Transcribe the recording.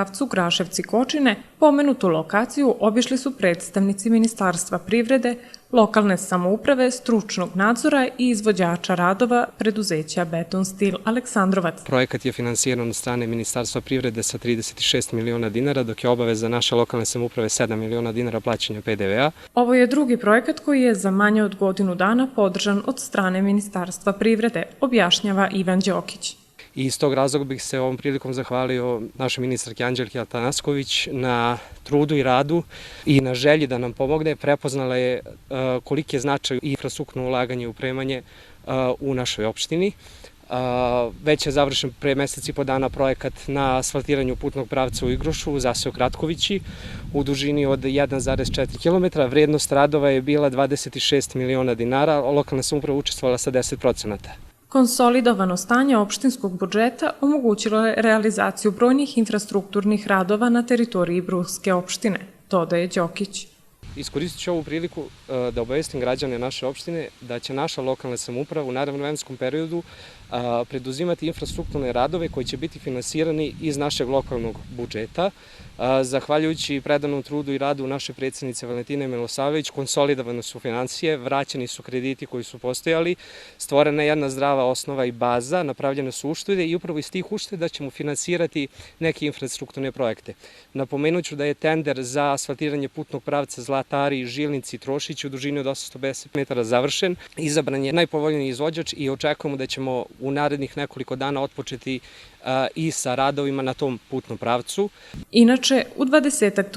pravcu Graševci-Kočine, pomenutu lokaciju obišli su predstavnici Ministarstva privrede, lokalne samouprave, stručnog nadzora i izvođača radova preduzeća Beton Stil Aleksandrovac. Projekat je finansiran od strane Ministarstva privrede sa 36 miliona dinara, dok je obaveza naše lokalne samouprave 7 miliona dinara plaćanja PDV-a. Ovo je drugi projekat koji je za manje od godinu dana podržan od strane Ministarstva privrede, objašnjava Ivan Đokić. I iz tog razloga bih se ovom prilikom zahvalio našoj ministarki Anđelki Atanasković na trudu i radu i na želji da nam pomogne. Prepoznala je koliki je značaj infrastrukturno ulaganje i opremanje u našoj opštini. Već je završen pre mesec i po dana projekat na asfaltiranju putnog pravca u Igrošu, Zaseo Kratkovići, u dužini od 1,4 km. Vrednost radova je bila 26 miliona dinara, a lokalna samouprava učestvovala sa 10%. Konsolidovano stanje opštinskog budžeta omogućilo je realizaciju brojnih infrastrukturnih radova na teritoriji Bruske opštine, dodaje Đokić. Iskoristit ću ovu priliku da obavestim građane naše opštine da će naša lokalna samouprava u narednom vremenskom periodu preduzimati infrastrukturne radove koji će biti finansirani iz našeg lokalnog budžeta. Zahvaljujući predanom trudu i radu naše predsjednice Valentine Milosavljević, konsolidovane su financije, vraćeni su krediti koji su postojali, stvorena je jedna zdrava osnova i baza, napravljene su uštede i upravo iz tih ušteda ćemo finansirati neke infrastrukturne projekte. Napomenuću da je tender za asfaltiranje putnog pravca Zlatari, Žilnici, Trošić u dužini od 810 metara završen. Izabran je najpovoljniji izvođač i očekujemo da ćemo u narednih nekoliko dana otpočeti i sa radovima na tom putnom pravcu. Inače, u 20-ak